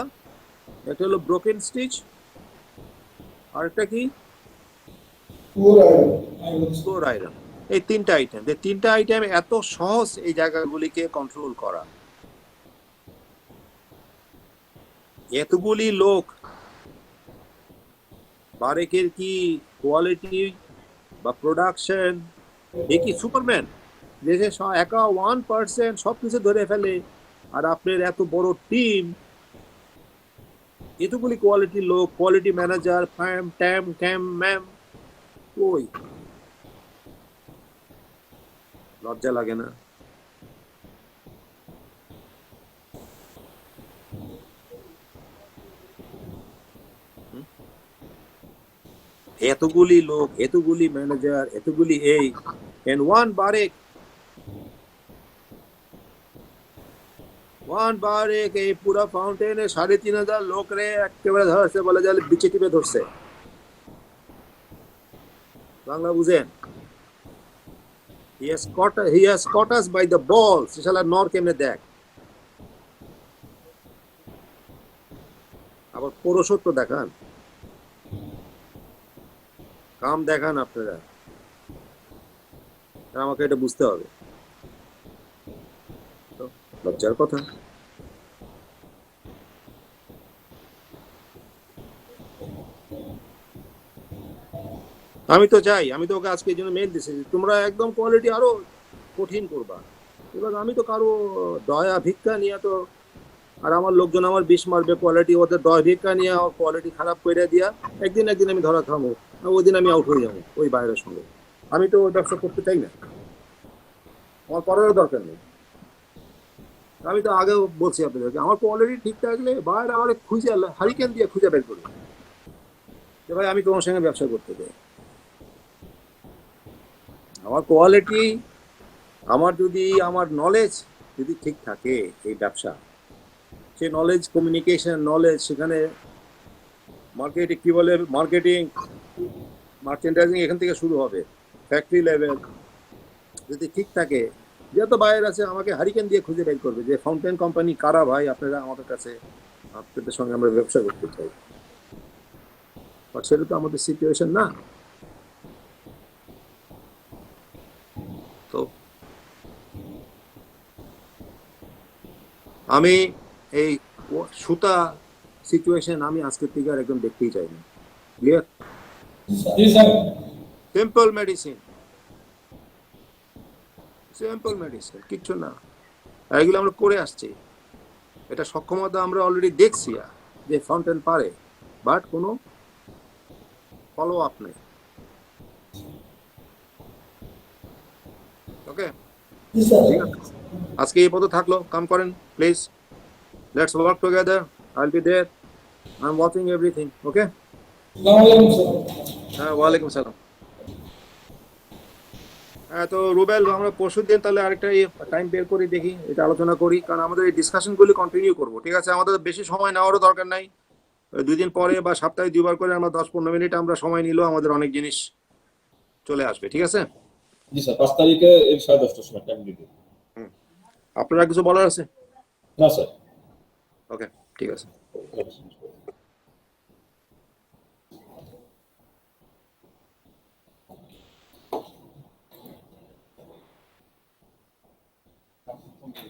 একটা হলো ব্রোকেন স্টিচ, আর একটা কি ফ্লোর আয়রন। এই 3টা আইটেম, এই 3টা আইটেম এত সহজ এই জায়গাগুলিকে কন্ট্রোল করা। এতগুলি লোক, বারেকের কি কোয়ালিটি বা প্রোডাকশন, এ কি সুপারম্যান দেশে একা 1% সবকিছু ধরে ফেলে? আর আপনার এত বড় টিম, এতগুলি কোয়ালিটি লোক, কোয়ালিটি ম্যানেজার, ফ্যাম ট্যাম ক্যাম ম্যাম, ওই লজ্জা লাগে না? এতগুলি লোক, এতগুলি ম্যানেজার, এতগুলি এই এন্ড ওয়ান বারেক এই পুরা ফাউন্টেনে 3,500 লোক রে একেবারে ধরছে, বলে যে বিচে টিপে ধরছে। বাংলা বুঝেন? he has caught us by the balls. সে শালা নর কেমনে দেখ। আবার পৌরসত্ব দেখান, কাম দেখান আপনারা, আমাকে এটা বুঝতে হবে। লজ্জার কথা। আমি তো চাই, আমি তো ওকে আজকে এই জন্য মেল দিছি, তোমরা একদম কোয়ালিটি আরো কঠিন করবা। এবার আমি তো কারো দয়া ভিক্ষা নিয়ে তো, আর আমার লোকজন আমার বিষ মারবে কোয়ালিটি, ওদের দয়া ভিক্ষা নিয়ে কোয়ালিটি খারাপ করে দিয়া একদিন আমি ধরা খাবো, ওই দিন আমি আউট হয়ে যাবো ওই বাইরের সঙ্গে। আমি তো ব্যবসা করতে চাই না, আমার করারও দরকার নেই। আমি তো আগেও বলছি আপনাদেরকে, আমার কোয়ালিটি ঠিক থাকলে বাইরে আমার খুঁজে হারিকেন দিয়ে খুঁজে বের করবে যে ভাই আমি তোমার সঙ্গে ব্যবসা করতে চাই। আমার কোয়ালিটি, আমার যদি আমার নলেজ যদি ঠিক থাকে এই ব্যবসা, সে নলেজ, কমিউনিকেশন নলেজ, সেখানে মার্কেটিং কি বলে, মার্কেটিং মার্চেন্ডাইজিং এখান থেকে শুরু হবে, ফ্যাক্টরি লেভেল যদি ঠিক থাকে, যত বাইরে আছে আমাকে হারিকেন দিয়ে খুঁজে বের করবে যে ফাউন্টেন কোম্পানি কারা ভাই, আপনারা আমাদের কাছে, আপনাদের সঙ্গে আমরা ব্যবসা করতে চাই। বাট সেটা তো আমাদের সিচুয়েশন না। আমি এই সুতা সিচুয়েশন আমি আজকের থেকে আর একদম দেখতেই চাই না। ক্লিয়ার? জি sir. Simple medicine, simple medicine, কিচ্ছু না। আর এগুলো আমরা করে আসছি, এটা সক্ষমতা আমরা অলরেডি দেখছি যে ফাউন্টেন পারে, বাট কোনো ফলো আপ নেই। ওকে, জি স্যার। ঠিক আছে, আজকে এই পথে থাকলো, কাম করেন please, let's work together, I will be there, I am watching everything. Okay, আসসালামু আলাইকুম স্যার। হ্যাঁ, ওয়ালাইকুম সালাম। হ্যাঁ, তো রুবেল, আমরা পরশু দিন তাহলে আরেকটা টাইম বের করে দেখি, এটা আলোচনা করি, কারণ আমাদের এই ডিসকাশনগুলি কন্টিনিউ করবো। ঠিক আছে, আমাদের বেশি সময় নেওয়ারও দরকার নাই। ওই 2 দিন পরে বা সপ্তাহে 2বার করে আমরা 10-15 মিনিট আমরা সময় নিলেও আমাদের অনেক জিনিস চলে আসবে। ঠিক আছে, জি স্যার, 5 তারিখে এই 10:30টার সময় টাইম দিতে। আপনারা কিছু বলার আছে? না স্যার। ওকে, ঠিক আছে। Okay.